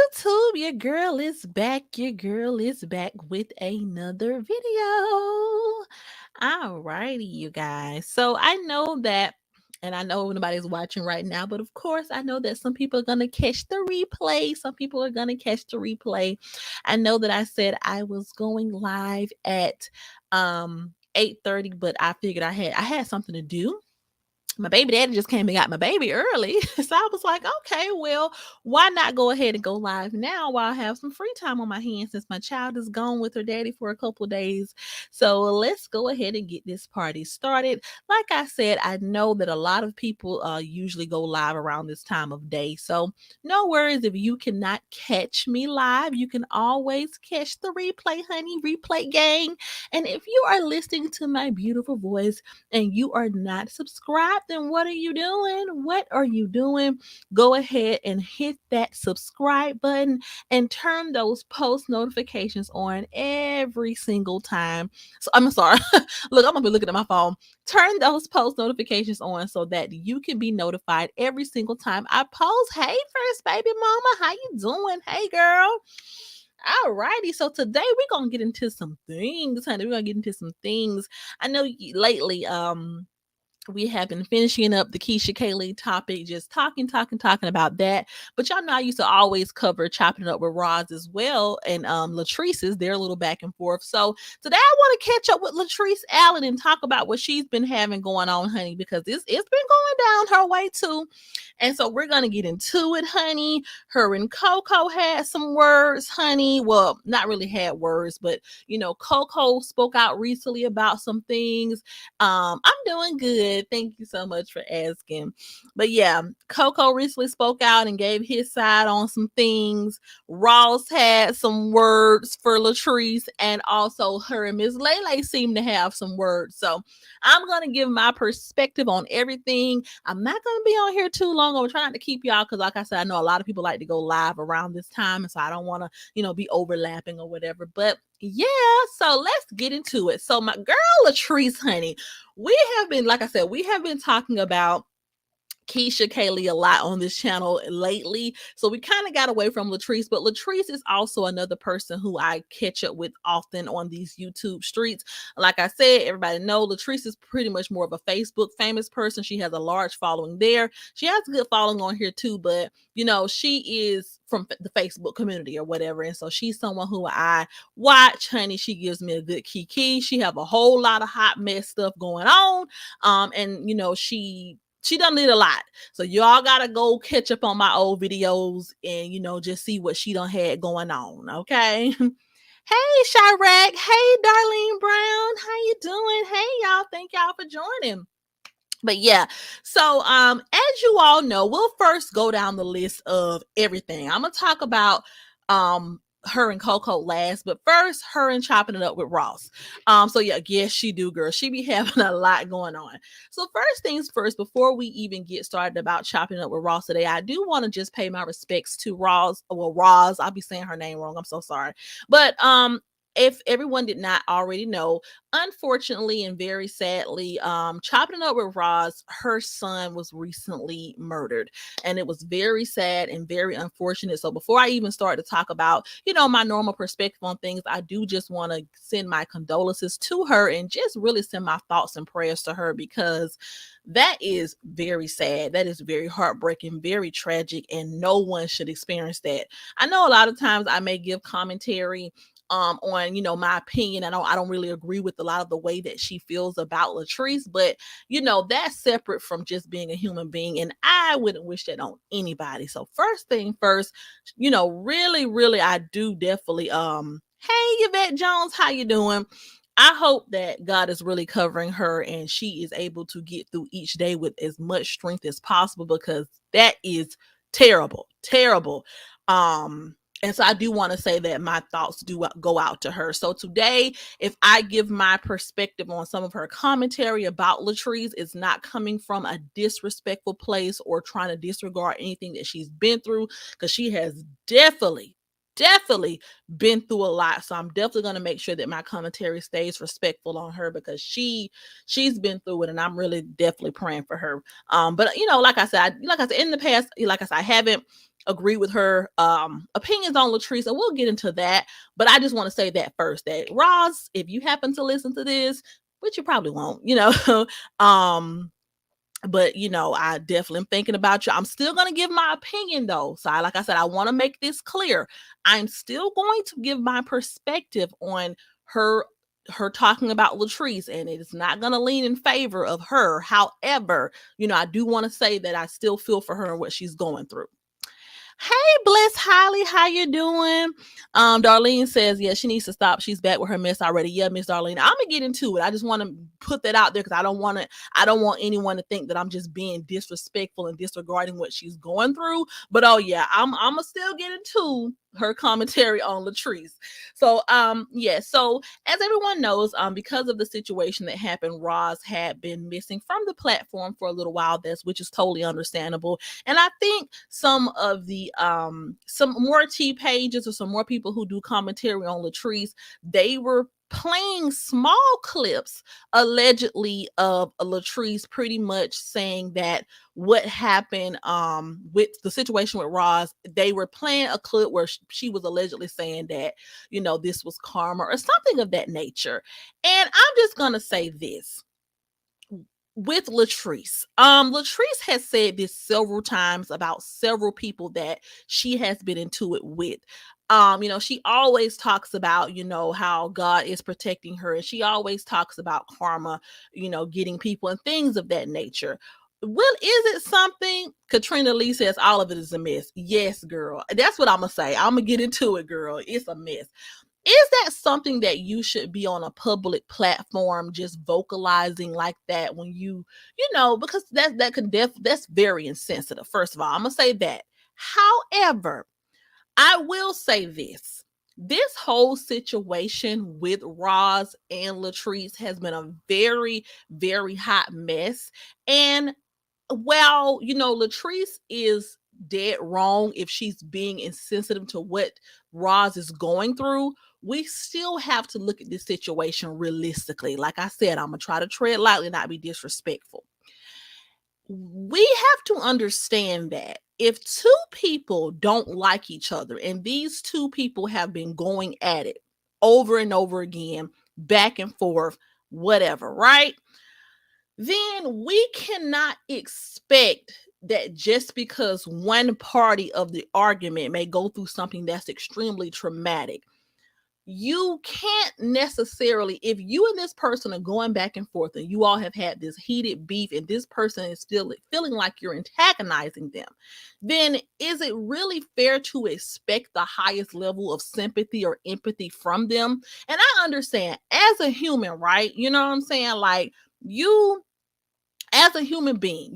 YouTube, your girl is back. Your girl is back with another video. Alrighty, you guys. So I know that, and I know nobody's watching right now, but of course, I know that some people are going to catch the replay. Some people are going to catch the replay. I know that I said I was going live at 8:30, but I figured I had something to do. My baby daddy just came and got my baby early. So I was like, okay, well, why not go ahead and go live now while I have some free time on my hands since my child is gone with her daddy for a couple of days. So let's go ahead and get this party started. Like I said, I know that a lot of people usually go live around this time of day. So no worries if you cannot catch me live. You can always catch the replay, honey, replay gang. And if you are listening to my beautiful voice, and you are not subscribed, then what are you doing? What are you doing? Go ahead and hit that subscribe button and turn those post notifications on every single time. So I'm sorry. Look, I'm gonna be looking at my phone. Turn those post notifications on so that you can be notified every single time I post. Hey, first baby mama, how you doing? Hey, girl. Alrighty, so today we're gonna get into some things, honey. We're gonna get into some things. I know lately, we have been finishing up the Keisha Kaylee topic, just talking about that. But y'all know I used to always cover chopping it up with Roz as well, and Latrice's their little back and forth. So today I want to catch up with Latrice Allen and talk about what she's been having going on, honey, because it's been going down her way too. And so we're gonna get into it, honey. Her and CoCo had some words, honey. Well, not really had words, but CoCo spoke out recently about some things. I'm doing good. Thank you so much for asking. But yeah, CoCo recently spoke out and gave his side on some things. Ross had some words for Latrice, and also her and Miss LaeLae seem to have some words. So I'm gonna give my perspective on everything. I'm not gonna be on here too long. I'm trying to keep y'all because, like I said, I know a lot of people like to go live around this time, and so I don't want to, be overlapping or whatever. But yeah, so let's get into it. So my girl Latrice, honey, we have been, like I said, we have been talking about Keisha Kaylee a lot on this channel lately. So we kind of got away from Latrice, but Latrice is also another person who I catch up with often on these YouTube streets. Like I said, everybody know Latrice is pretty much more of a Facebook famous person. She has a large following there. She has a good following on here too, but she is from the Facebook community or whatever. And so she's someone who I watch, honey. She gives me a good kiki. She have a whole lot of hot mess stuff going on. And she done did a lot. So y'all gotta go catch up on my old videos and just see what she done had going on. Okay. Hey Chirac. Hey Darlene Brown. How you doing? Hey y'all. Thank y'all for joining. But yeah, so as you all know, we'll first go down the list of everything. I'm gonna talk about her and CoCo last, but first her and chopping it up with Ross. So yeah, yes, she do, girl. She be having a lot going on. So first things first, before we even get started about chopping it up with Ross today, I do want to just pay my respects to Roz. Well, Roz, I'll be saying her name wrong. I'm so sorry. But if everyone did not already know, unfortunately and very sadly, chopping it up with Roz, her son was recently murdered, and it was very sad and very unfortunate. So before I even start to talk about my normal perspective on things, I do just want to send my condolences to her and just really send my thoughts and prayers to her, because that is very sad. That is very heartbreaking, very tragic, and no one should experience that. I know a lot of times I may give commentary on my opinion. I don't really agree with a lot of the way that she feels about Latrice, but that's separate from just being a human being, and I wouldn't wish that on anybody. So first thing first, really I do definitely hey Yvette Jones, how you doing? I hope that God is really covering her and she is able to get through each day with as much strength as possible, because that is terrible. And so I do want to say that my thoughts do go out to her. So today, if I give my perspective on some of her commentary about Latrice, it's not coming from a disrespectful place or trying to disregard anything that she's been through, because she has definitely been through a lot. So I'm definitely going to make sure that my commentary stays respectful on her, because she's been through it, and I'm really definitely praying for her. But like I said in the past, like I said, I haven't agree with her opinions on Latrice, and we'll get into that. But I just want to say that first, that Roz, if you happen to listen to this, which you probably won't, um, but I definitely am thinking about you. I'm still gonna give my opinion though. So like I said, I want to make this clear. I'm still going to give my perspective on her talking about Latrice, and it is not going to lean in favor of her. However, I do want to say that I still feel for her and what she's going through. Hey, Bless Holly, how you doing? Darlene says, yeah, she needs to stop. She's back with her mess already. Yeah, Miss Darlene, I'm gonna get into it. I just want to put that out there because I don't want anyone to think that I'm just being disrespectful and disregarding what she's going through. But oh yeah, I'm gonna still get into her commentary on Latrice. So so as everyone knows, because of the situation that happened, Roz had been missing from the platform for a little while, which is totally understandable. And I think some of the some more T pages or some more people who do commentary on Latrice, they were playing small clips allegedly of Latrice pretty much saying that what happened with the situation with Roz, they were playing a clip where she was allegedly saying that this was karma or something of that nature. And I'm just gonna say this with Latrice. Latrice has said this several times about several people that she has been into it with. She always talks about, how God is protecting her, and she always talks about karma, getting people and things of that nature. Well, is it something? Katrina Lee says all of it is a mess. Yes, girl. That's what I'm gonna say. I'm gonna get into it, girl. It's a mess. Is that something that you should be on a public platform just vocalizing like that when because that's very insensitive. First of all, I'm gonna say that. However, I will say this whole situation with Roz and Latrice has been a very, very hot mess. And while, Latrice is dead wrong if she's being insensitive to what Roz is going through, we still have to look at this situation realistically. Like I said, I'm going to try to tread lightly, not be disrespectful. We have to understand that if two people don't like each other, and these two people have been going at it over and over again, back and forth, whatever, right? Then we cannot expect that just because one party of the argument may go through something that's extremely traumatic, you can't necessarily, if you and this person are going back and forth and you all have had this heated beef and this person is still feeling like you're antagonizing them, then is it really fair to expect the highest level of sympathy or empathy from them? And I understand as a human, right? You know what I'm saying? Like, you as a human being,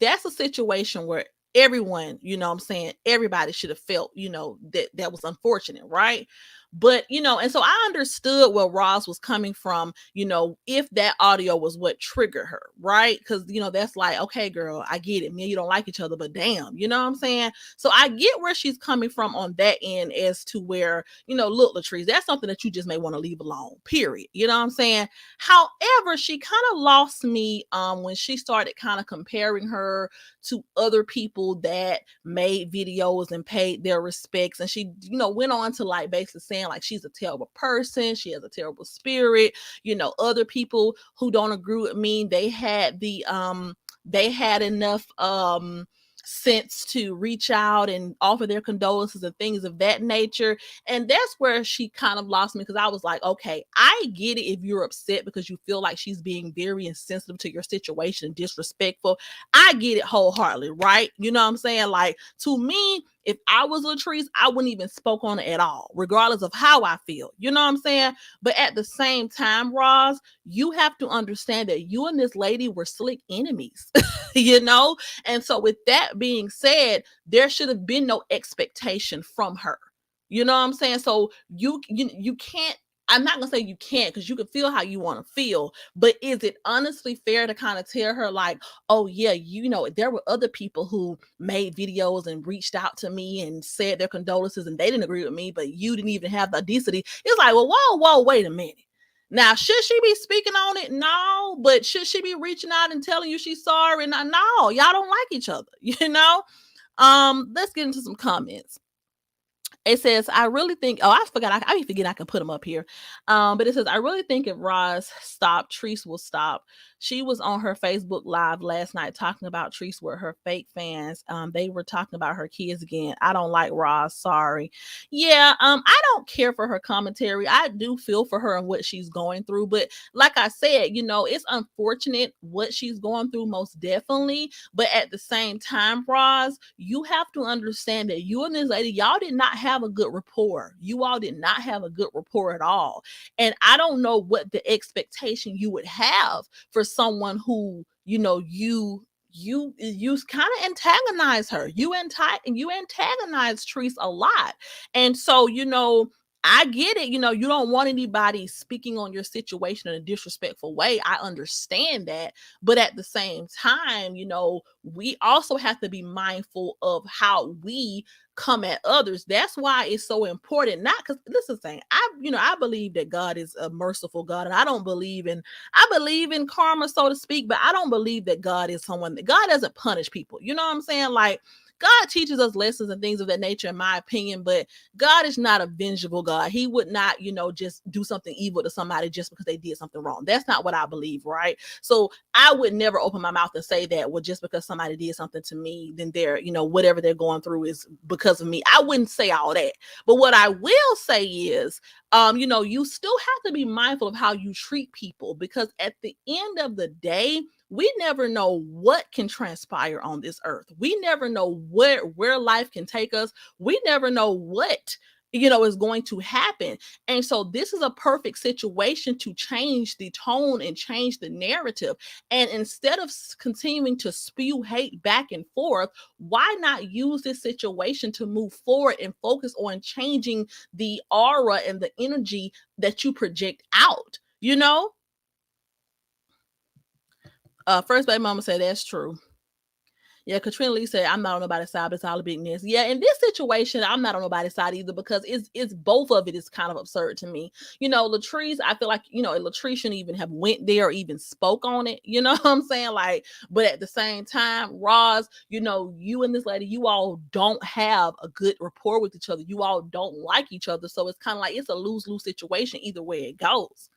that's a situation where everyone, everybody should have felt, that was unfortunate, right? But, and so I understood where Roz was coming from, if that audio was what triggered her, right? Because, that's like, okay, girl, I get it. Me and you don't like each other, but damn, you know what I'm saying? So I get where she's coming from on that end as to where, look, Latrice, that's something that you just may want to leave alone, period. You know what I'm saying? However, she kind of lost me when she started kind of comparing her to other people that made videos and paid their respects. And she, went on to like basically saying like she's a terrible person, she has a terrible spirit. Other people who don't agree with me, they had enough sense to reach out and offer their condolences and things of that nature. And that's where she kind of lost me, because I was like, okay, I get it if you're upset because you feel like she's being very insensitive to your situation and disrespectful. I get it wholeheartedly, right? You know what I'm saying? Like, to me, if I was Latrice, I wouldn't even spoke on it at all, regardless of how I feel. You know what I'm saying? But at the same time, Roz, you have to understand that you and this lady were slick enemies, And so with that being said, there should have been no expectation from her. You know what I'm saying? So you can't, I'm not gonna say you can't, because you can feel how you want to feel, but is it honestly fair to kind of tell her like, oh yeah, there were other people who made videos and reached out to me and said their condolences and they didn't agree with me, but you didn't even have the audacity? It's like, well, whoa, wait a minute. Now, should she be speaking on it? No. But should she be reaching out and telling you she's sorry? No, y'all don't like each other, Let's get into some comments. It says, I really think, oh, I forgot, I forget I can put them up here. But it says, I really think if Roz stopped, Treese will stop. She was on her Facebook Live last night talking about Treese with her fake fans. They were talking about her kids again. I don't like Roz, sorry. Yeah, I don't care for her commentary. I do feel for her and what she's going through. But like I said, it's unfortunate what she's going through, most definitely. But at the same time, Roz, you have to understand that you and this lady, y'all did not have a good rapport. You all did not have a good rapport at all. And I don't know what the expectation you would have for someone who, you kind of antagonize her. You antagonize Treese a lot. And so, I get it. You don't want anybody speaking on your situation in a disrespectful way. I understand that. But at the same time, we also have to be mindful of how we come at others. That's why it's so important. Not because this is saying I believe that God is a merciful God, and I believe in karma, so to speak, but I don't believe that God is someone that God doesn't punish people. You know what I'm saying? Like, God teaches us lessons and things of that nature, in my opinion, but God is not a vengeful God. He would not, just do something evil to somebody just because they did something wrong. That's not what I believe, right? So I would never open my mouth and say that, well, just because somebody did something to me, then they're, whatever they're going through is because of me. I wouldn't say all that. But what I will say is, you still have to be mindful of how you treat people, because at the end of the day, we never know what can transpire on this earth. We never know where life can take us. We never know what is going to happen. And so this is a perfect situation to change the tone and change the narrative. And instead of continuing to spew hate back and forth, why not use this situation to move forward and focus on changing the aura and the energy that you project out? First baby mama said that's true. Yeah, Katrina Lee said, I'm not on nobody's side, but it's all a big mess. Yeah, in this situation, I'm not on nobody's side either, because it's both of it is kind of absurd to me. Latrice, I feel like, Latrice shouldn't even have went there or even spoke on it. You know what I'm saying? Like, but at the same time, Roz, you and this lady, you all don't have a good rapport with each other. You all don't like each other. So it's kind of like it's a lose-lose situation either way it goes.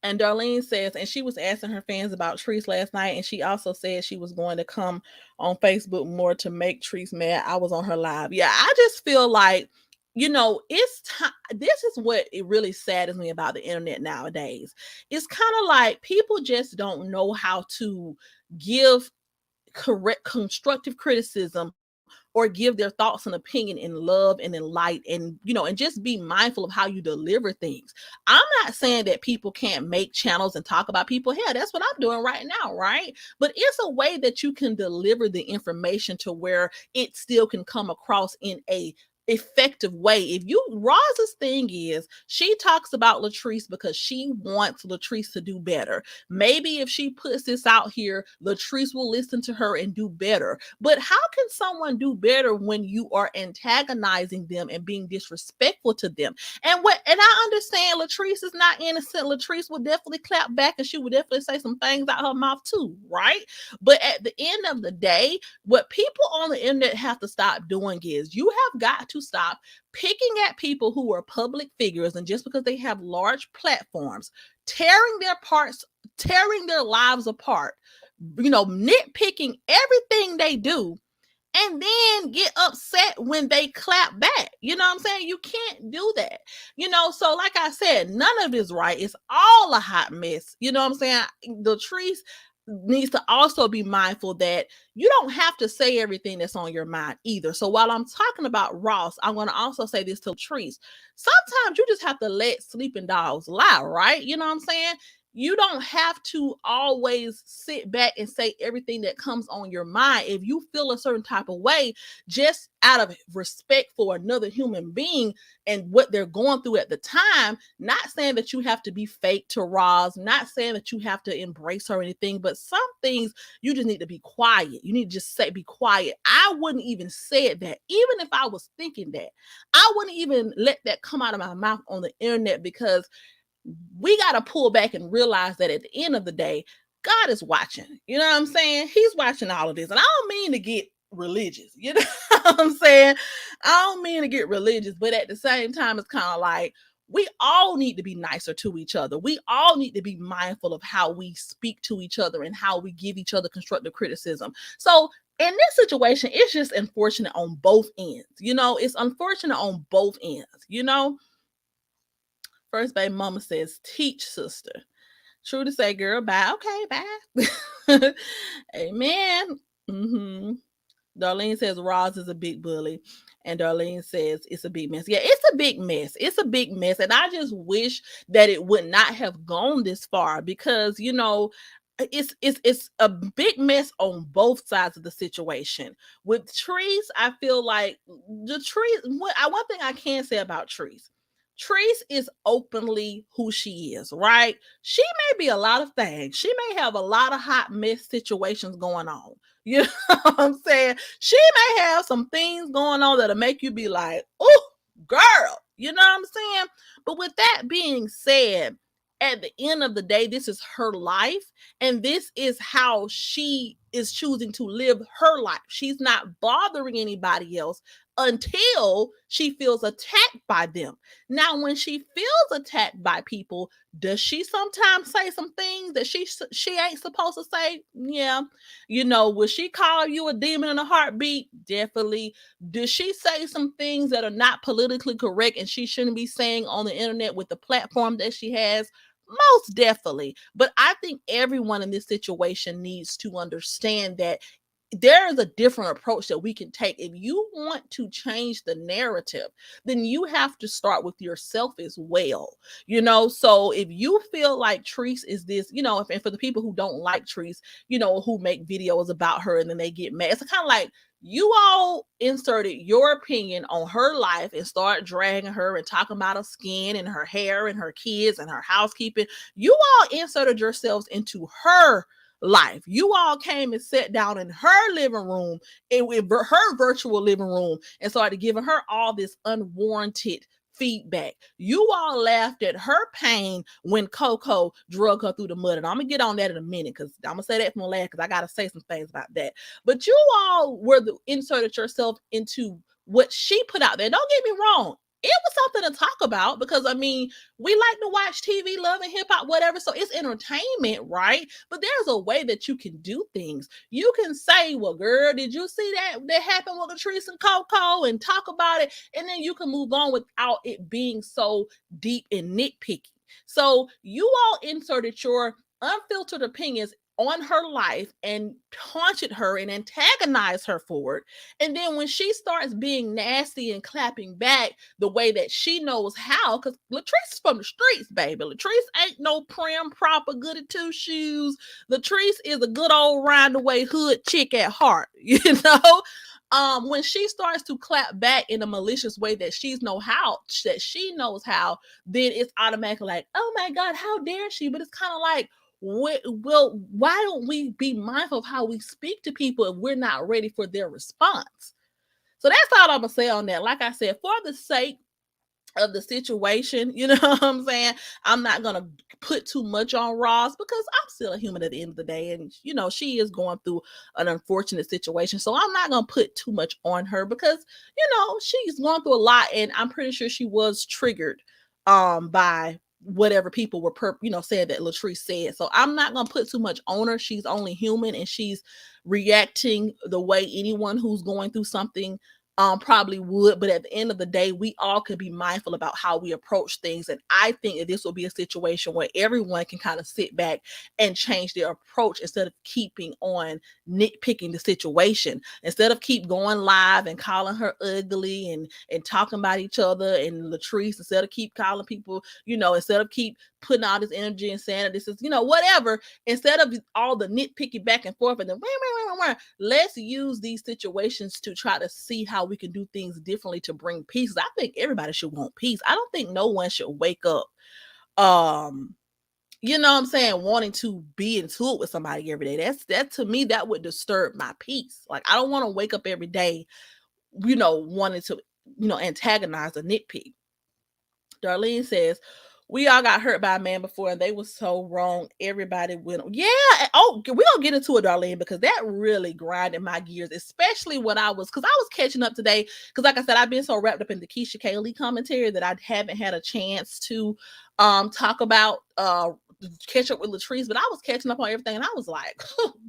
And Darlene says, and she was asking her fans about Treese last night, and she also said she was going to come on Facebook more to make Treese mad. I was on her live. Yeah, I just feel like, it's time. This is what it really saddens me about the internet nowadays. It's kind of like people just don't know how to give correct, constructive criticism, or give their thoughts and opinion in love and in light, and and just be mindful of how you deliver things. I'm not saying that people can't make channels and talk about people. Hell, that's what I'm doing right now, right? But it's a way that you can deliver the information to where it still can come across in a effective way. If you Roz's thing is, she talks about Latrice because she wants Latrice to do better. Maybe if she puts this out here, Latrice will listen to her and do better. But how can someone do better when you are antagonizing them and being disrespectful to them? And I understand Latrice is not innocent. Latrice will definitely clap back, and she would definitely say some things out her mouth too, right? But at the end of the day, what people on the internet have to stop doing is, you have got to stop picking at people who are public figures, and just because they have large platforms, tearing their lives apart, nitpicking everything they do, and then get upset when they clap back. You know what I'm saying? You can't do that. So like I said, none of this right. It's all a hot mess. You know what I'm saying? Latrice needs to also be mindful that you don't have to say everything that's on your mind either. So while I'm talking about Ross, I'm going to also say this to Latrice. Sometimes you just have to let sleeping dogs lie, right? You know what I'm saying? You don't have to always sit back and say everything that comes on your mind. If you feel a certain type of way, just out of respect for another human being and what they're going through at the time, not saying that you have to be fake to Roz, not saying that you have to embrace her or anything, but some things you just need to be quiet. You need to just say, be quiet. I wouldn't even say that. Even if I was thinking that, I wouldn't even let that come out of my mouth on the internet, because we got to pull back and realize that at the end of the day, God is watching. You know what I'm saying? He's watching all of this. And I don't mean to get religious. You know what I'm saying? I don't mean to get religious, but at the same time, it's kind of like we all need to be nicer to each other. We all need to be mindful of how we speak to each other and how we give each other constructive criticism. So in this situation, it's just unfortunate on both ends. You know, it's unfortunate on both ends. You know, first baby mama says, teach sister. True to say, girl, bye. Okay, bye. Amen. Mm-hmm. Darlene says Roz is a big bully. And Darlene says it's a big mess. Yeah, it's a big mess. It's a big mess. And I just wish that it would not have gone this far because, you know, it's a big mess on both sides of the situation. With Trees, I feel like the Trees, one thing I can say about Trees, Trees is openly who she is, right? She may be a lot of things. She may have a lot of hot mess situations going on. You know what I'm saying? She may have some things going on that'll make you be like, oh, girl. You know what I'm saying? But with that being said, at the end of the day, this is her life, and this is how she is choosing to live her life. She's not bothering anybody else until she feels attacked by them. Now, when she feels attacked by people, does she sometimes say some things that she ain't supposed to say? Yeah. You know, will she call you a demon in a heartbeat? Definitely. Does she say some things that are not politically correct and she shouldn't be saying on the internet with the platform that she has? Most definitely. But I think everyone in this situation needs to understand that there is a different approach that we can take. If you want to change the narrative, then you have to start with yourself as well. You know, so if you feel like Treese is this, you know, and for the people who don't like Treese, you know, who make videos about her and then they get mad, it's kind of like you all inserted your opinion on her life and start dragging her and talking about her skin and her hair and her kids and her housekeeping. You all inserted yourselves into her life. You all came and sat down in her living room, in her virtual living room, and started giving her all this unwarranted feedback. You all laughed at her pain when CoCo drug her through the mud. And I'm gonna get on that in a minute because I'm gonna say that from the last because I gotta say some things about that. But you all inserted yourself into what she put out there. Don't get me wrong. It was something to talk about because I mean, we like to watch TV, love and hip hop, whatever. So it's entertainment, right? But there's a way that you can do things. You can say, well, girl, did you see that happened with Latrice and CoCo and talk about it? And then you can move on without it being so deep and nitpicky. So you all inserted your unfiltered opinions on her life and taunted her and antagonized her for it. And then when she starts being nasty and clapping back the way that she knows how, because Latrice is from the streets, baby. Latrice ain't no prim, proper, goody two shoes. Latrice is a good old round away hood chick at heart, you know? When she starts to clap back in a malicious way that she knows how, then it's automatically like, oh my God, how dare she? But it's kind of like, well, why don't we be mindful of how we speak to people if we're not ready for their response? So that's all I'm gonna say on that. Like I said, for the sake of the situation, you know what I'm saying? I'm not gonna put too much on Roz because I'm still a human at the end of the day, and you know she is going through an unfortunate situation. So I'm not gonna put too much on her because you know she's going through a lot, and I'm pretty sure she was triggered by whatever people were saying that Latrice said. So I'm not gonna put too much on her. She's only human, and she's reacting the way anyone who's going through something probably would. But at the end of the day, we all can be mindful about how we approach things. And I think that this will be a situation where everyone can kind of sit back and change their approach instead of keeping on nitpicking the situation. Instead of keep going live and calling her ugly and talking about each other and Latrice, instead of keep calling people, instead of keep putting all this energy and saying that this is, whatever, instead of all the nitpicky back and forth and then let's use these situations to try to see how we can do things differently to bring peace. I think everybody should want peace. I don't think no one should wake up wanting to be into it with somebody every day. That to me, that would disturb my peace. Like, I don't want to wake up every day, wanting to, antagonize a nitpick. Darlene says, We all got hurt by a man before, and they were so wrong. Everybody went, yeah. Oh, we're gonna get into it, Darlene, because that really grinded my gears, especially when because I was catching up today. Because, like I said, I've been so wrapped up in the Keisha Kaylee commentary that I haven't had a chance to talk about catch up with Latrice, but I was catching up on everything, and I was like,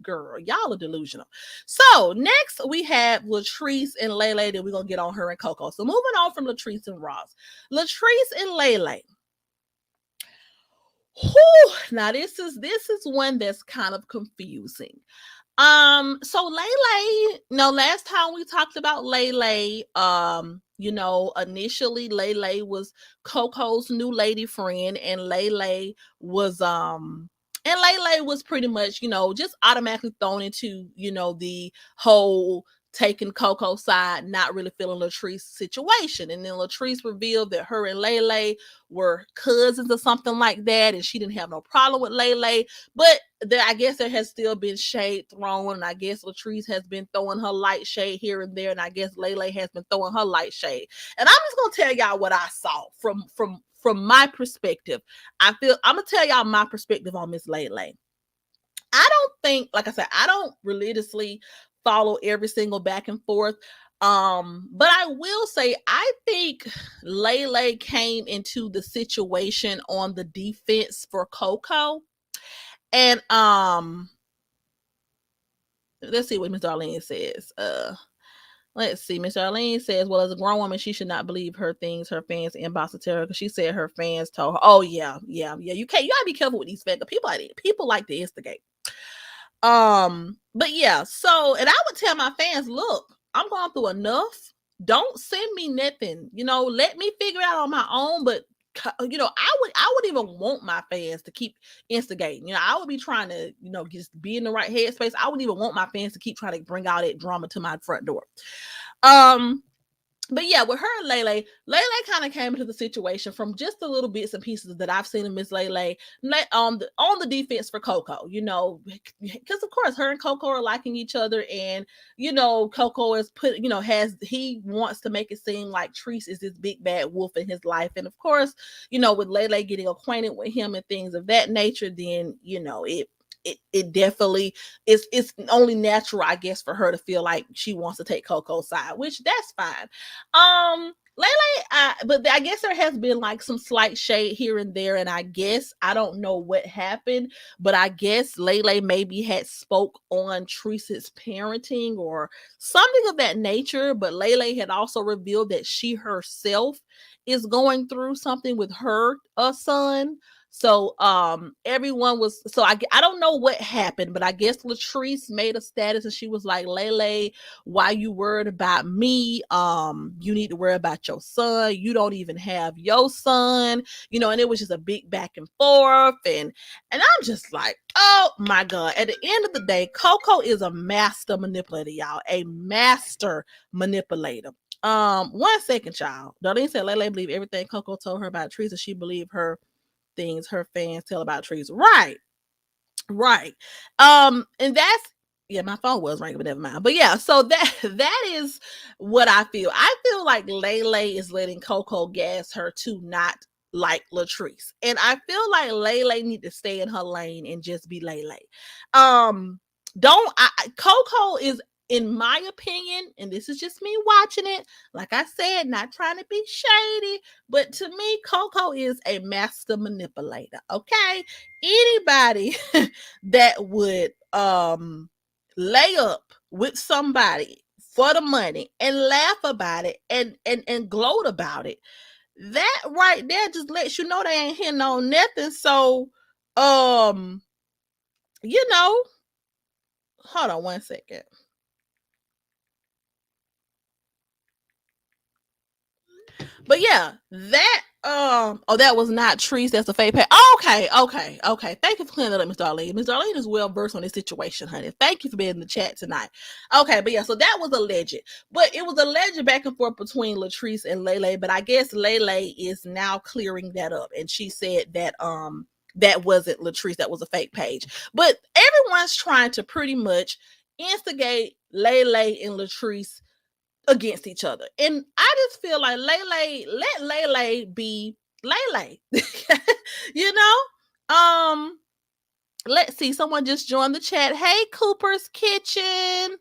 girl, y'all are delusional. So next we have Latrice and LaeLae. Then we're gonna get on her and CoCo. So moving on from Latrice and Roz, Latrice and LaeLae. Whew, now this is one that's kind of confusing. So LaeLae, last time we talked about LaeLae, initially LaeLae was CoCo's new lady friend, and LaeLae was pretty much, just automatically thrown into, the whole taking CoCo's side, not really feeling Latrice's situation. And then Latrice revealed that her and LaeLae were cousins or something like that, and she didn't have no problem with LaeLae. But I guess there has still been shade thrown, and I guess Latrice has been throwing her light shade here and there, and I guess LaeLae has been throwing her light shade. And I'm just gonna tell y'all what I saw from my perspective. I'm gonna tell y'all my perspective on Miss LaeLae. I don't think, like I said, I don't religiously follow every single back and forth. But I will say I think LaeLae came into the situation on the defense for CoCo. And let's see what Miss Darlene says. Let's see. Miss Darlene says, well, as a grown woman, she should not believe her fans inbox to tell her, because she said her fans told her, oh yeah. You gotta be careful with these fans. People like to instigate. But yeah, so, and I would tell my fans, look, I'm going through enough. Don't send me nothing. Let me figure it out on my own. But I would even want my fans to keep instigating. I would be trying to, just be in the right headspace. I wouldn't even want my fans to keep trying to bring all that drama to my front door. But yeah, with her and LaeLae kind of came into the situation from just the little bits and pieces that I've seen of Miss LaeLae on the defense for CoCo, because of course her and CoCo are liking each other, and CoCo is he wants to make it seem like Treese is this big bad wolf in his life, and of course, with LaeLae getting acquainted with him and things of that nature, then it definitely it's only natural, I guess, for her to feel like she wants to take CoCo's side, which that's fine. LaeLae, but I guess there has been like some slight shade here and there, and I guess I don't know what happened, but I guess LaeLae maybe had spoke on Treese's parenting or something of that nature, but LaeLae had also revealed that she herself is going through something with her son. So everyone was, so I don't know what happened, but I guess Latrice made a status and she was like, LaeLae, why you worried about me? You need to worry about your son. You don't even have your son, and it was just a big back and forth, and I'm just like, oh my God. At the end of the day, CoCo is a master manipulator, y'all. A master manipulator. 1 second, y'all. Darlene said LaeLae believed everything CoCo told her about Teresa. She believed her things her fans tell about Teresa. Right. And that's, yeah, my phone was ringing, but never mind. But yeah, so that is what I feel. I feel like LaeLae is letting CoCo gas her to not like Latrice, and I feel like LaeLae need to stay in her lane and just be LaeLae. CoCo is, in my opinion, and this is just me watching it, like I said, not trying to be shady, but to me, CoCo is a master manipulator. Okay, anybody that would lay up with somebody for the money and laugh about it and gloat about it, that right there just lets you know they ain't hitting on nothing. So hold on 1 second. But yeah, that that was not Treese. That's a fake page. Okay. Thank you for clearing that up, Miss Darlene. Miss Darlene is well versed on this situation, honey. Thank you for being in the chat tonight. Okay, but yeah, so that was alleged. But it was alleged back and forth between Latrice and LaeLae. But I guess LaeLae is now clearing that up, and she said that that wasn't Latrice. That was a fake page. But everyone's trying to pretty much instigate LaeLae and Latrice against each other. And I just feel like let LaeLae be LaeLae. You know? Let's see. Someone just joined the chat. Hey, Cooper's Kitchen.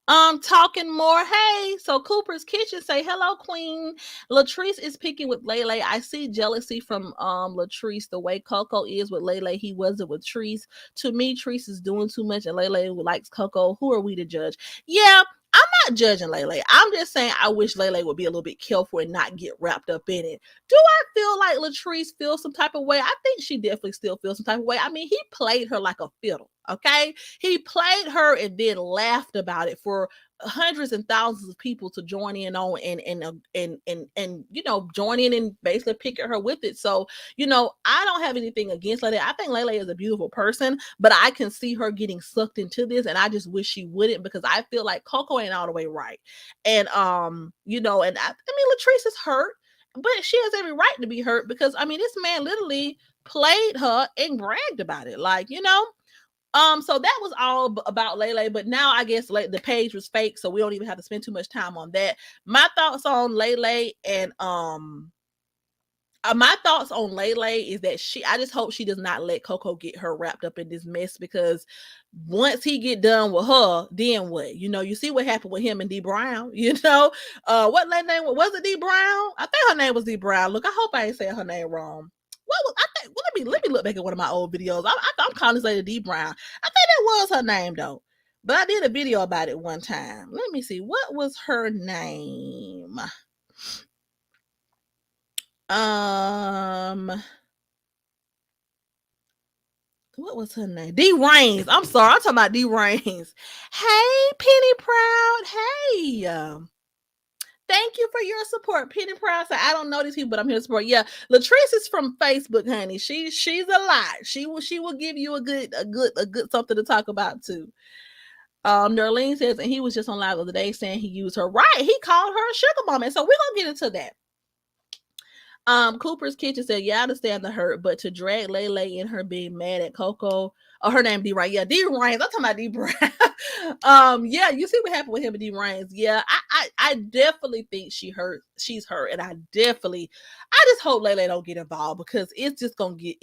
Talking more. Hey, so Cooper's Kitchen say hello, Queen. Latrice is picking with LaeLae. I see jealousy from Latrice the way CoCo is with LaeLae. He wasn't with Treese. To me, Treese is doing too much, and LaeLae likes CoCo. Who are we to judge? Yeah, I'm not judging LaeLae. I'm just saying I wish LaeLae would be a little bit careful and not get wrapped up in it. Do I feel like Latrice feels some type of way? I think she definitely still feels some type of way. I mean, he played her like a fiddle. Okay, he played her and then laughed about it for hundreds and thousands of people to join in on and you know, join in and basically pick at her with it. So, you know, I don't have anything against LaeLae. I think LaeLae is a beautiful person, but I can see her getting sucked into this, and I just wish she wouldn't, because I feel like CoCo ain't all the way right. And you know, and I mean, Latrice is hurt, but she has every right to be hurt, because I mean, this man literally played her and bragged about it, like, you know. So that was all about LaeLae, but now I guess the page was fake, so we don't even have to spend too much time on that. My thoughts on LaeLae and my thoughts on LaeLae is that I just hope she does not let CoCo get her wrapped up in this mess, because once he get done with her, then what? You know, you see what happened with him and D Brown. You know, what name was it? D Brown? I think her name was D Brown. Look, I hope I ain't saying her name wrong. What was I think? Well, let me look back at one of my old videos. I'm calling this lady D Brown. I think that was her name though. But I did a video about it one time. Let me see. What was her name? What was her name? D Rains. I'm sorry, I'm talking about D Rains. Hey, Penny Proud. Hey. Thank you for your support, Penny Proud. So I don't know these people, but I'm here to support. Yeah, Latrice is from Facebook, honey. She's a lot. She will give you a good something to talk about too. Nerlene says, and he was just on live the other day saying he used her. Right, he called her a sugar mama. So we're gonna get into that. Cooper's Kitchen said, yeah, I understand the hurt, but to drag LaeLae in her being mad at CoCo, oh, her name D Rains. Yeah, D Rains. I'm talking about D Brown. Yeah, you see what happened with him and D Rains. Yeah, I definitely think she's hurt, and I just hope LaeLae don't get involved, because it's gonna get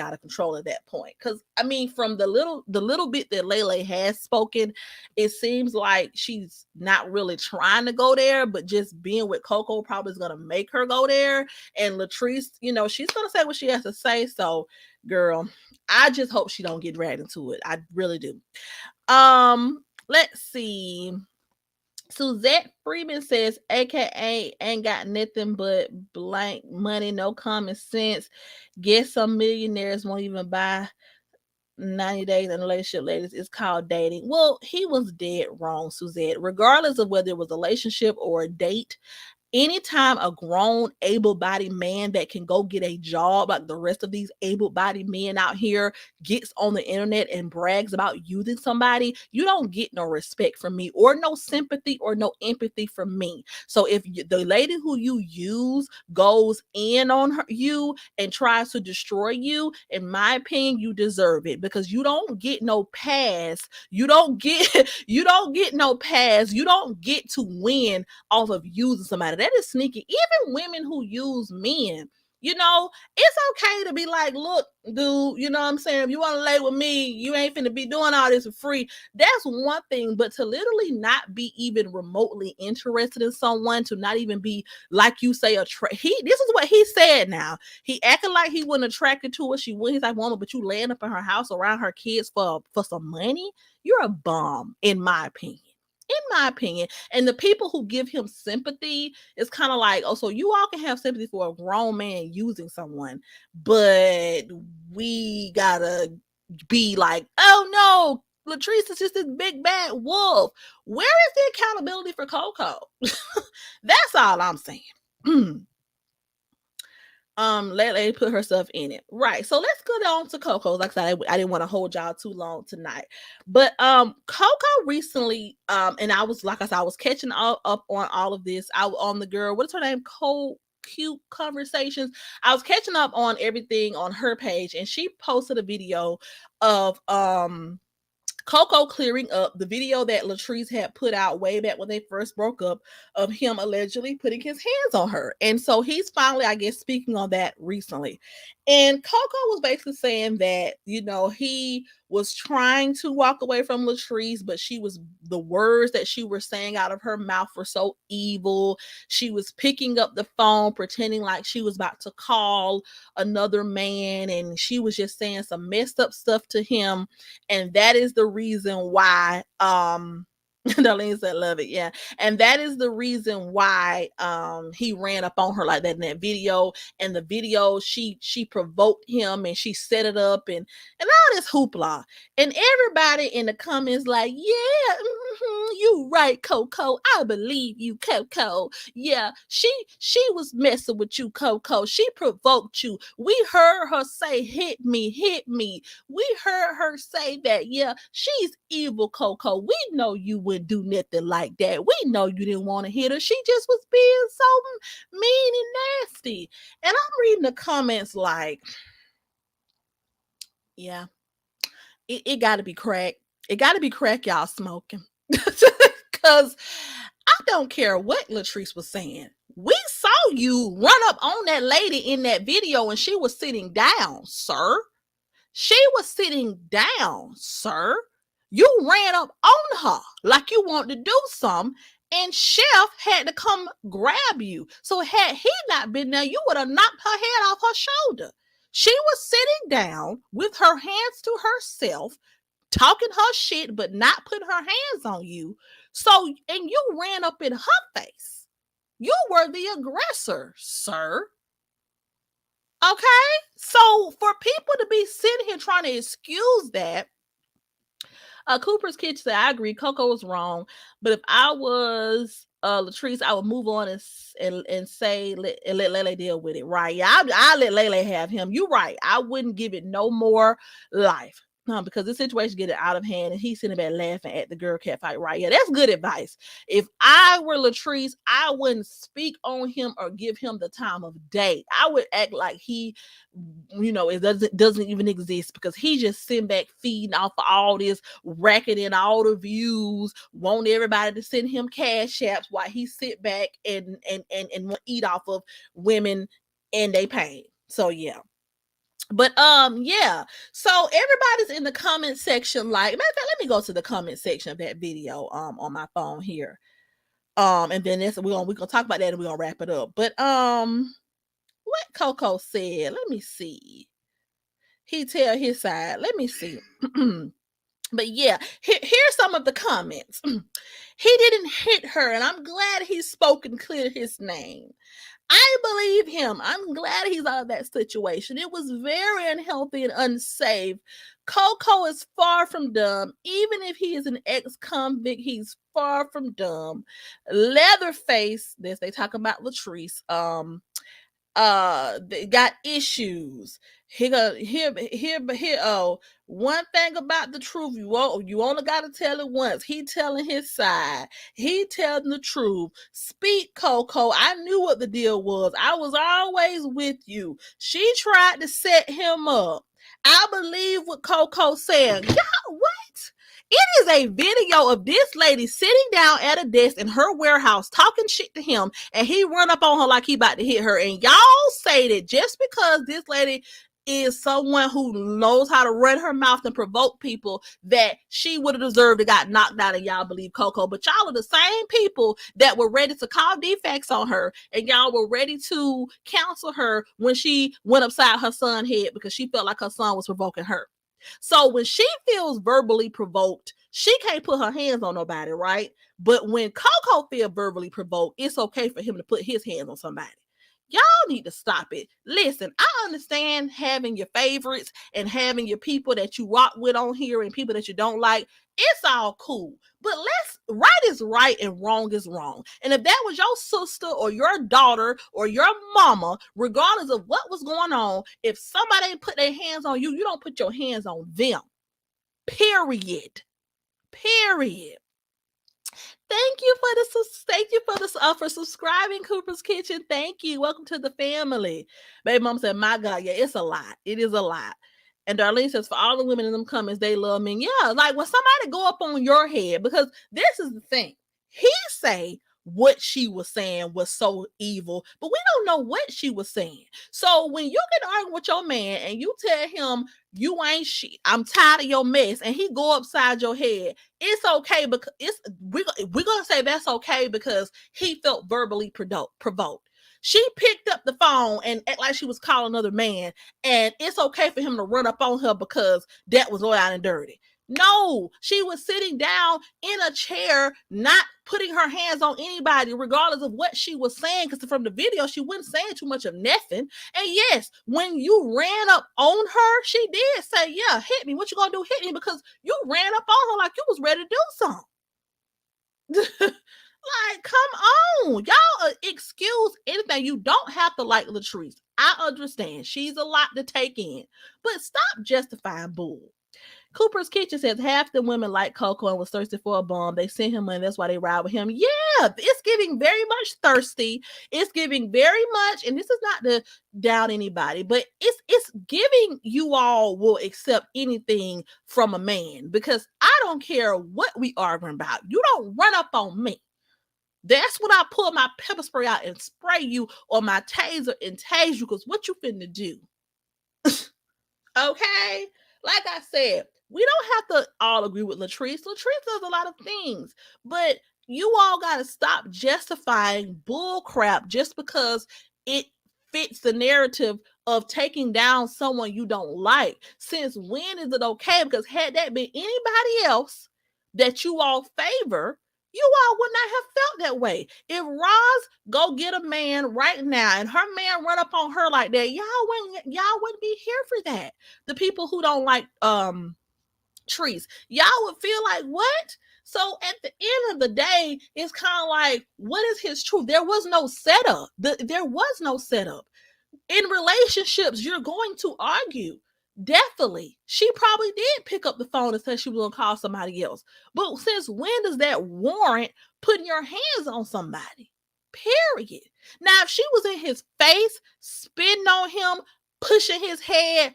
out of control at that point. Because I mean, from the little bit that LaeLae has spoken, it seems like she's not really trying to go there, but just being with CoCo probably is gonna make her go there. And Latrice, you know, she's gonna say what she has to say. So, girl, I just hope she don't get dragged into it. I really do. Let's see. Suzette Freeman says, AKA ain't got nothing but blank money, no common sense. Guess some millionaires won't even buy 90 days in a relationship, ladies. It's called dating. Well, he was dead wrong, Suzette. Regardless of whether it was a relationship or a date, anytime a grown, able-bodied man that can go get a job like the rest of these able-bodied men out here gets on the internet and brags about using somebody, you don't get no respect from me, or no sympathy, or no empathy from me. So if the lady who you use goes in on you and tries to destroy you, in my opinion, you deserve it, because you don't get no pass. You don't get no pass. You don't get to win off of using somebody. That is sneaky. Even women who use men, you know, it's okay to be like, look, dude, you know what I'm saying? If you want to lay with me, you ain't finna be doing all this for free. That's one thing. But to literally not be even remotely interested in someone, to not even be, like you say, this is what he said now. He acted like he wasn't attracted to her. He's like, woman, but you laying up in her house around her kids for some money? You're a bum, in my opinion. And the people who give him sympathy, is kind of like, oh, so you all can have sympathy for a grown man using someone, but we gotta be like, oh no, Latrice is just this big bad wolf. Where is the accountability for CoCo? That's all I'm saying. LaeLae put herself in it. Right. So let's go down to CoCo. Like I said, I didn't want to hold y'all too long tonight. But CoCo recently, and I was, like I said, I was catching up on all of this. I was on the girl, what's her name? Cute Conversations. I was catching up on everything on her page, and she posted a video of CoCo clearing up the video that Latrice had put out way back when they first broke up of him allegedly putting his hands on her. And so he's finally, I guess, speaking on that recently. And CoCo was basically saying that, he was trying to walk away from Latrice, but the words that she was saying out of her mouth were so evil. She was picking up the phone, pretending like she was about to call another man, and she was just saying some messed up stuff to him. And that is the reason why, Darlene said, love it. Yeah. And that is the reason why he ran up on her like that in that video. And the video, she provoked him and she set it up and all this hoopla. And everybody in the comments like, yeah, you right, CoCo. I believe you, CoCo. Yeah, she was messing with you, CoCo. She provoked you. We heard her say, hit me, hit me. We heard her say that, yeah, she's evil, CoCo. We know you wouldn't do nothing like that. We know you didn't want to hit her. She just was being so mean and nasty. And I'm reading the comments like, yeah, it got to be crack. It got to be crack y'all smoking. Because I don't care what Latrice was saying. We saw you run up on that lady in that video and she was sitting down, sir. She was sitting down, sir. You ran up on her like you wanted to do something, and Chef had to come grab you. So had he not been there, you would have knocked her head off her shoulder. She was sitting down with her hands to herself, talking her shit, but not putting her hands on you. So, and you ran up in her face. You were the aggressor, sir. Okay? So for people to be sitting here trying to excuse that, Cooper's Kitchen said, I agree, CoCo was wrong. But if I was Latrice, I would move on and say, let LaeLae deal with it. Right. Yeah, I'll let LaeLae have him. You're right. I wouldn't give it no more life. Because the situation getting out of hand and he's sitting back laughing at the girl cat fight. Right. Yeah, that's good advice. If I were Latrice, I wouldn't speak on him or give him the time of day. I would act like he, it doesn't even exist, because he just sitting back feeding off of all this, racking in all the views, want everybody to send him cash apps while he sit back and eat off of women and they pain. So yeah. But yeah, so everybody's in the comment section like, matter of fact, let me go to the comment section of that video on my phone here, and then we're gonna talk about that and we're gonna wrap it up. But what CoCo said, let me see. He tell his side, let me see. But yeah, here's some of the comments. He didn't hit her, and I'm glad he spoke and cleared his name. I believe him. I'm glad he's out of that situation. It was very unhealthy and unsafe. CoCo is far from dumb. Even if he is an ex-convict, he's far from dumb. Leatherface, this they talk about Latrice. They got issues. One thing about the truth, you only gotta tell it once. He telling his side. He telling the truth. Speak, CoCo. I knew what the deal was. I was always with you. She tried to set him up. I believe what CoCo said. Yeah, what? It is a video of this lady sitting down at a desk in her warehouse talking shit to him, and he run up on her like he about to hit her. And y'all say that just because this lady is someone who knows how to run her mouth and provoke people, that she would have deserved to got knocked out, and y'all believe CoCo. But y'all are the same people that were ready to call defects on her, and y'all were ready to counsel her when she went upside her son's head because she felt like her son was provoking her. So when she feels verbally provoked, she can't put her hands on nobody, right? But when CoCo feels verbally provoked, it's okay for him to put his hands on somebody. Y'all need to stop it. Listen, I understand having your favorites and having your people that you rock with on here and people that you don't like. It's all cool. But right is right and wrong is wrong. And if that was your sister or your daughter or your mama, regardless of what was going on, if somebody ain't put their hands on you, you don't put your hands on them. Period. Thank you for subscribing, Cooper's Kitchen. Thank you. Welcome to the family. Baby mom said, my God, yeah, it's a lot. It is a lot. And Darlene says, for all the women in them comments, they love men. Yeah, like when somebody go up on your head, because this is the thing. He say what she was saying was so evil, but we don't know what she was saying. So when you get arguing with your man and you tell him you ain't shit, I'm tired of your mess, and he go upside your head, it's okay because we're gonna say that's okay because he felt verbally provoked. She picked up the phone and act like she was calling another man, and it's okay for him to run up on her because that was low down and dirty. No, she was sitting down in a chair, not putting her hands on anybody, regardless of what she was saying, because from the video, she wasn't saying too much of nothing. And yes, when you ran up on her, she did say, yeah, hit me. What you gonna do? Hit me, because you ran up on her like you was ready to do something. Like, come on. Y'all excuse anything. You don't have to like Latrice. I understand. She's a lot to take in. But stop justifying bull. Cooper's Kitchen says half the women like CoCo and was thirsty for a bum. They sent him money. That's why they ride with him. Yeah, it's giving very much thirsty. It's giving very much, and this is not to doubt anybody, but it's giving you all will accept anything from a man, because I don't care what we arguing about. You don't run up on me. That's when I pull my pepper spray out and spray you, or my taser and tase you, because what you finna do? Okay? Like I said, we don't have to all agree with Latrice. Latrice does a lot of things, but you all got to stop justifying bull crap just because it fits the narrative of taking down someone you don't like. Since when is it okay? Because had that been anybody else that you all favor, you all would not have felt that way. If Roz go get a man right now and her man run up on her like that, y'all wouldn't be here for that. The people who don't like Trees, y'all would feel like, what? So at the end of the day, it's kind of like, what is his truth? There was no setup. There was no setup. In relationships, you're going to argue. Definitely. She probably did pick up the phone and say she was going to call somebody else. But since when does that warrant putting your hands on somebody? Period. Now, if she was in his face, spitting on him, pushing his head,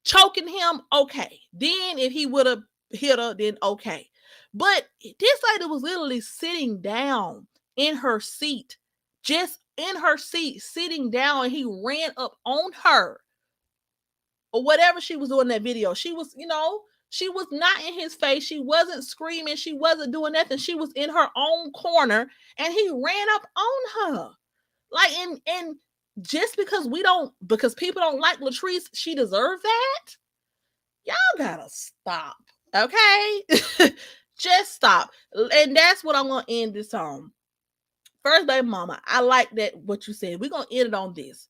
choking him, okay. Then if he would have hit her, then okay. But this lady was literally sitting down in her seat, just in her seat, sitting down, and he ran up on her, or whatever she was doing in that video. She was, she was not in his face. She wasn't screaming. She wasn't doing nothing. She was in her own corner, and he ran up on her. Like, and just because people don't like Latrice, she deserves that? Y'all gotta stop, okay? Just stop. And that's what I'm gonna end this on. First baby mama, I like that what you said. We're gonna end it on this.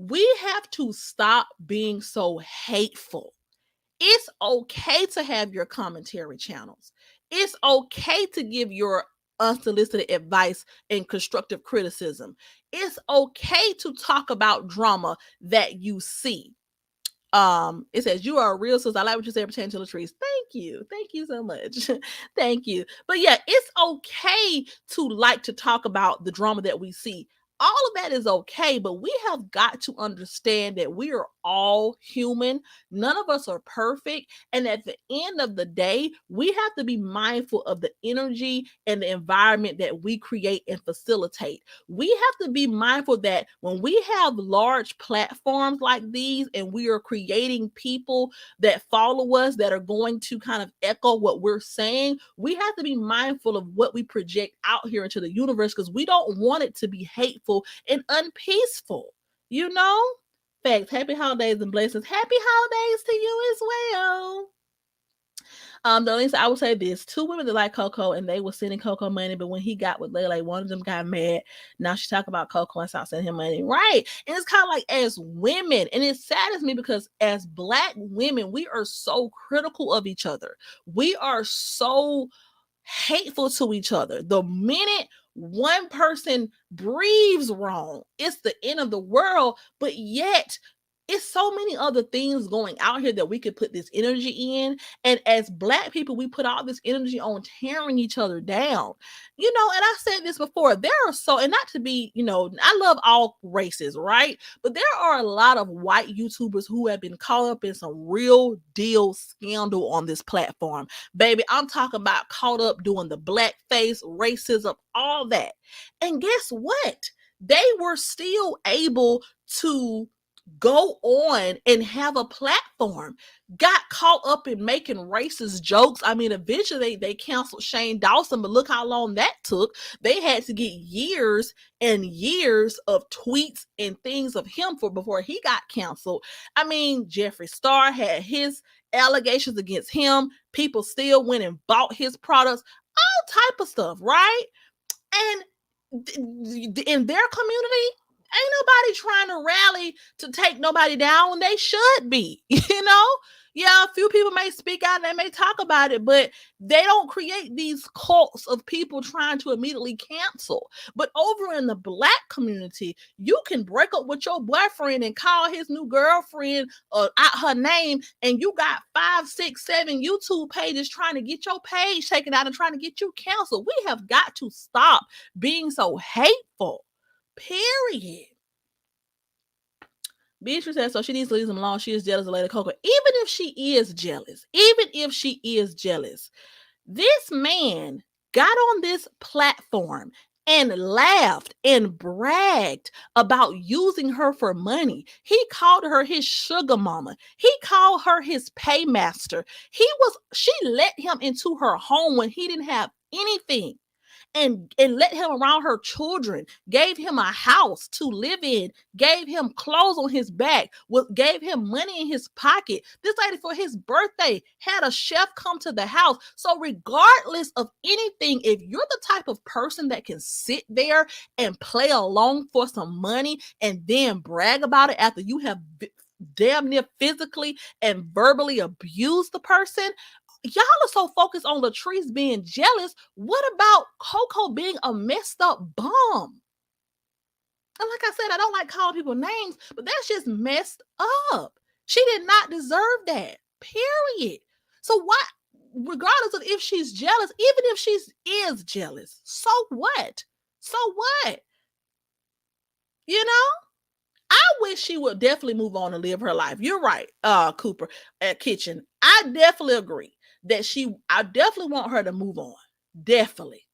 We have to stop being so hateful. It's okay to have your commentary channels. It's okay to give your unsolicited advice and constructive criticism. It's okay to talk about drama that you see. It says, you are a real sister. I like what you said pertaining to Latrice. Thank you so much. Thank you. But yeah, it's okay to like to talk about the drama that we see. All of that is okay, but we have got to understand that we are all human. None of us are perfect. And at the end of the day, we have to be mindful of the energy and the environment that we create and facilitate. We have to be mindful that when we have large platforms like these and we are creating people that follow us that are going to kind of echo what we're saying, we have to be mindful of what we project out here into the universe, because we don't want it to be hateful and unpeaceful, Facts. Happy holidays and blessings. Happy holidays to you as well. The I would say this: 2 women that like CoCo and they were sending CoCo money, but when he got with LaeLae, one of them got mad. Now she talk about CoCo and start sending him money, right? And it's kind of like, as women, and it saddens me because as Black women, we are so critical of each other. We are so hateful to each other. The minute one person breathes wrong, it's the end of the world. But yet it's so many other things going out here that we could put this energy in. And as Black people, we put all this energy on tearing each other down. You know, and I said this before, there are so, and not to be, you know, I love all races, right? But there are a lot of white YouTubers who have been caught up in some real deal scandal on this platform. Baby, I'm talking about caught up doing the blackface, racism, all that. And guess what? They were still able to go on and have a platform. Got caught up in making racist jokes. I mean, eventually they canceled Shane Dawson, but look how long that took. They had to get years and years of tweets and things of him for before he got canceled. I mean, Jeffree Star had his allegations against him. People still went and bought his products, all type of stuff, right? And in their community, ain't nobody trying to rally to take nobody down when they should be. You know, yeah, a few people may speak out, they may talk about it, but they don't create these cults of people trying to immediately cancel. But over in the Black community, you can break up with your boyfriend and call his new girlfriend out her name, and you got 5, 6, 7 YouTube pages trying to get your page taken out and trying to get you canceled. We have got to stop being so hateful. Period. Beatrice says, so she needs to leave him alone. She is jealous of Lady CoCo. Even if she is jealous, this man got on this platform and laughed and bragged about using her for money. He called her his sugar mama. He called her his paymaster. She let him into her home when he didn't have anything. And let him around her children, gave him a house to live in, gave him clothes on his back, gave him money in his pocket. This lady, for his birthday, had a chef come to the house. So regardless of anything, if you're the type of person that can sit there and play along for some money and then brag about it after you have damn near physically and verbally abused the person, y'all are so focused on Latrice being jealous. What about CoCo being a messed up bum? And like I said, I don't like calling people names, but that's just messed up. She did not deserve that. Period. So why, regardless of if she's jealous, even if she is jealous, so what? So what? You know? I wish she would definitely move on and live her life. You're right, Cooper at Kitchen. I definitely agree that I definitely want her to move on. Definitely.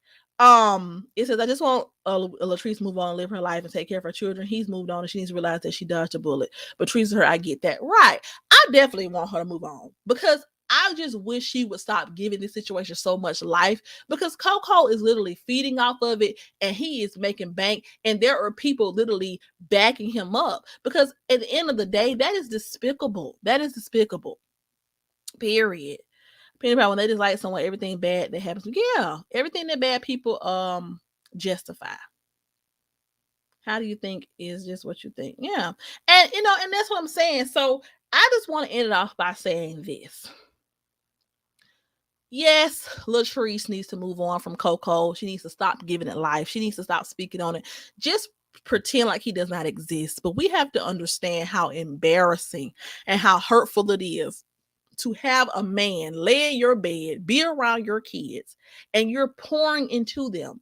It says, I just want Latrice move on and live her life and take care of her children. He's moved on and she needs to realize that she dodged a bullet. But Trees her, I get that. Right. I definitely want her to move on because I just wish she would stop giving this situation so much life, because CoCo is literally feeding off of it and he is making bank, and there are people literally backing him up, because at the end of the day, that is despicable. That is despicable. Period. When they dislike someone, everything bad that happens, yeah, everything that bad people justify. How do you think is just what you think? Yeah. And and that's what I'm saying. So I just want to end it off by saying this. Yes, Latrice needs to move on from CoCo. She needs to stop giving it life. She needs to stop speaking on it. Just pretend like he does not exist. But we have to understand how embarrassing and how hurtful it is to have a man lay in your bed, be around your kids, and you're pouring into them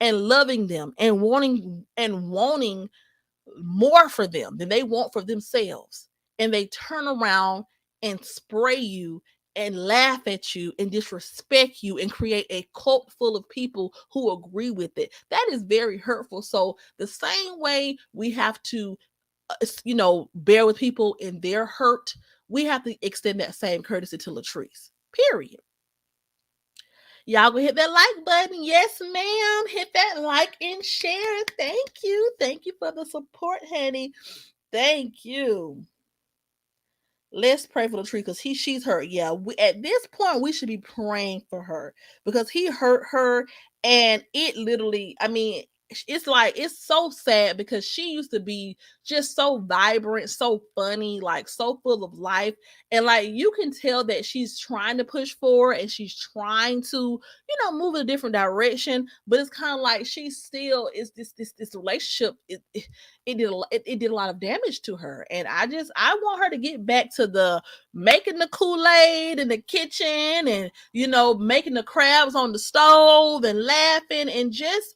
and loving them and wanting more for them than they want for themselves. And they turn around and spray you and laugh at you and disrespect you and create a cult full of people who agree with it. That is very hurtful. So the same way we have to bear with people in their hurt, we have to extend that same courtesy to Latrice. Period. Y'all go hit that like button. Yes, ma'am. Hit that like and share. Thank you. Thank you for the support, honey. Thank you. Let's pray for Latrice because she's hurt. Yeah, at this point, we should be praying for her because he hurt her. And it literally, I mean, it's like, it's so sad because she used to be just so vibrant, so funny, like so full of life. And like, you can tell that she's trying to push forward and she's trying to, move in a different direction. But it's kind of like she still is this relationship. It did a lot of damage to her. And I want her to get back to the making the Kool-Aid in the kitchen, and making the crabs on the stove and laughing and just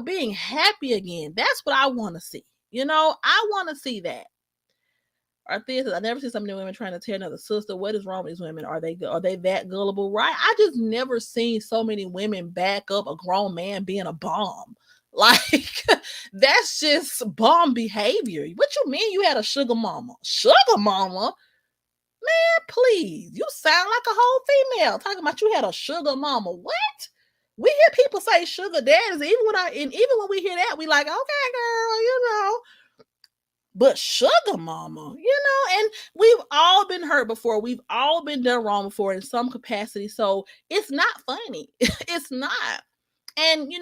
being happy again. That's what I want to see. I want to see that. I never see so many women trying to tell another sister. What is wrong with these women? Are they that gullible? Right? I just never seen so many women back up a grown man being a bomb. Like, that's just bomb behavior. What you mean you had a sugar mama? Sugar mama? Man, please. You sound like a whole female talking about you had a sugar mama. What? We hear people say sugar daddies. Even when we hear that, we like, okay, girl, But sugar mama, and we've all been hurt before. We've all been done wrong before in some capacity. So it's not funny. It's not. And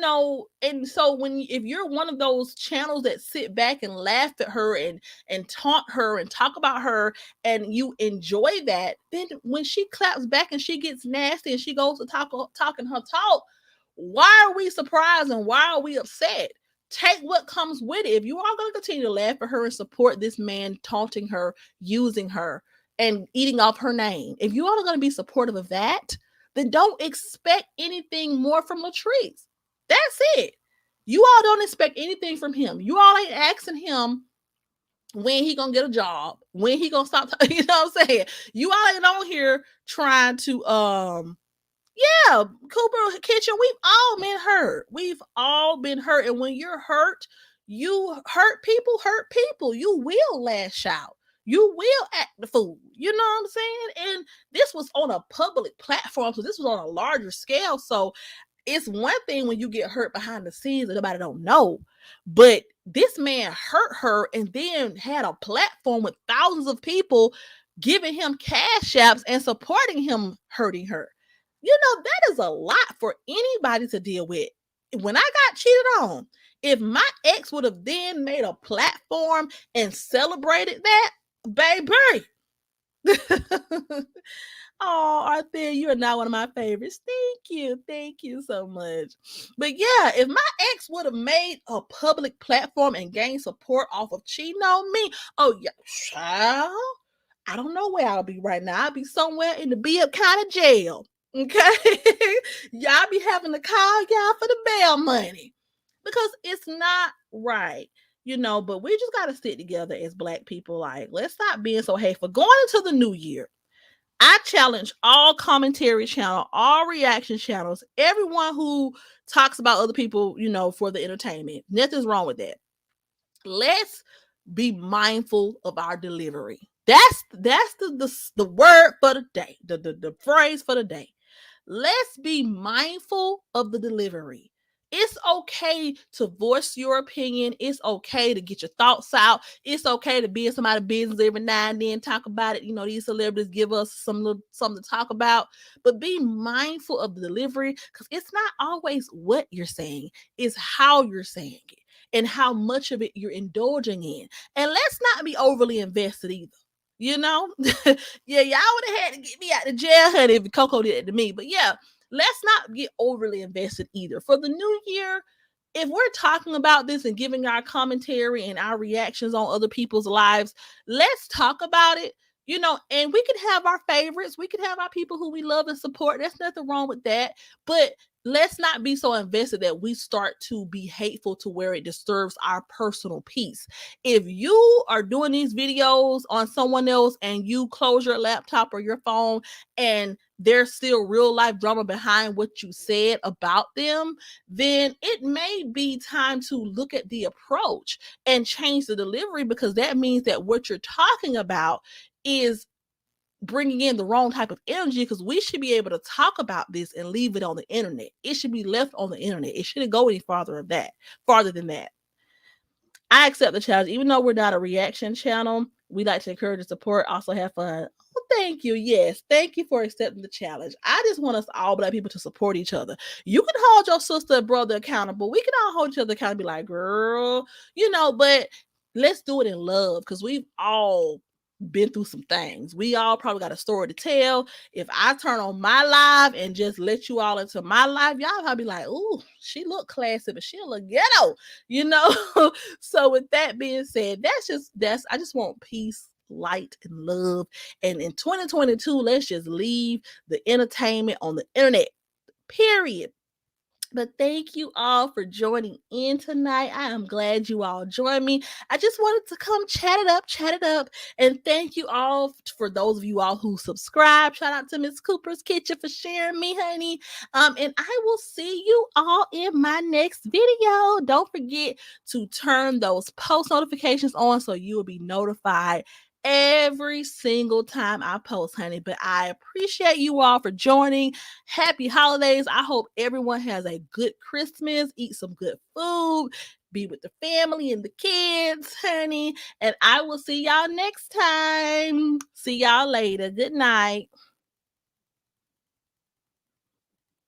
and so if you're one of those channels that sit back and laugh at her and taunt her and talk about her, and you enjoy that, then when she claps back and she gets nasty and she goes to talking her talk, why are we surprised and why are we upset? Take what comes with it. If you are going to continue to laugh at her and support this man taunting her, using her, and eating off her name, if you are going to be supportive of that, then don't expect anything more from Latrice. That's it. You all don't expect anything from him. You all ain't asking him when he gonna get a job, when he gonna stop. You know what I'm saying? You all ain't on here trying to Cooper Kitchen. We've all been hurt. We've all been hurt, and when you're hurt, you hurt people. You will lash out. You will act the fool. You know what I'm saying? And this was on a public platform, so this was on a larger scale. So it's one thing when you get hurt behind the scenes and nobody don't know, but this man hurt her and then had a platform with thousands of people giving him cash apps and supporting him hurting her. That is a lot for anybody to deal with. When I got cheated on, if my ex would have then made a platform and celebrated that, baby. Oh, Arthur, you are not one of my favorites. Thank you so much. But yeah, if my ex would have made a public platform and gained support off of cheating on me, oh yeah, child, I don't know where I'll be right now. I'll be somewhere in the Bibb County jail. Okay, y'all be having to call y'all for the bail money because it's not right. But we just got to stick together as Black people. Like, let's stop being so hateful. Going into the new year, I challenge all commentary channel, all reaction channels, everyone who talks about other people, for the entertainment. Nothing's wrong with that. Let's be mindful of our delivery. That's the word for the day, the phrase for the day. Let's be mindful of the delivery. It's okay to voice your opinion. It's okay to get your thoughts out. It's okay to be in somebody's business every now and then, talk about it. These celebrities give us something to talk about, but be mindful of the delivery, because it's not always what you're saying. It's how you're saying it and how much of it you're indulging in. And let's not be overly invested either. Yeah, y'all would have had to get me out of jail, honey, if CoCo did it to me. But yeah, let's not get overly invested either. For the new year, if we're talking about this and giving our commentary and our reactions on other people's lives, let's talk about it, and we can have our favorites. We can have our people who we love and support. There's nothing wrong with that. But let's not be so invested that we start to be hateful to where it disturbs our personal peace. If you are doing these videos on someone else and you close your laptop or your phone and there's still real life drama behind what you said about them, then it may be time to look at the approach and change the delivery, because that means that what you're talking about is bringing in the wrong type of energy, because we should be able to talk about this and leave it on the internet. It should be left on the internet. It shouldn't go any farther than that. I accept the challenge. Even though we're not a reaction channel, We like to encourage and support, also have fun. Oh, thank you. Yes, thank you for accepting the challenge. I just want us all Black people to support each other. You can hold your sister and brother accountable. We can all hold each other accountable. Be like, girl, but let's do it in love, because we've all been through some things. We all probably got a story to tell. If I turn on my live and just let you all into my life, y'all probably be like, ooh, she look classy, but she look ghetto. So with that being said, I just want peace, light, and love. And in 2022, let's just leave the entertainment on the internet. Period. But thank you all for joining in tonight. I am glad you all joined me. I just wanted to come chat it up. And thank you all for those of you all who subscribe. Shout out to Miss Cooper's Kitchen for sharing me, honey. And I will see you all in my next video. Don't forget to turn those post notifications on so you will be notified every single time I post, honey. But I appreciate you all for joining. Happy holidays. I hope everyone has a good Christmas, eat some good food, be with the family and the kids, honey. And I will see y'all next time. See y'all later. Good night.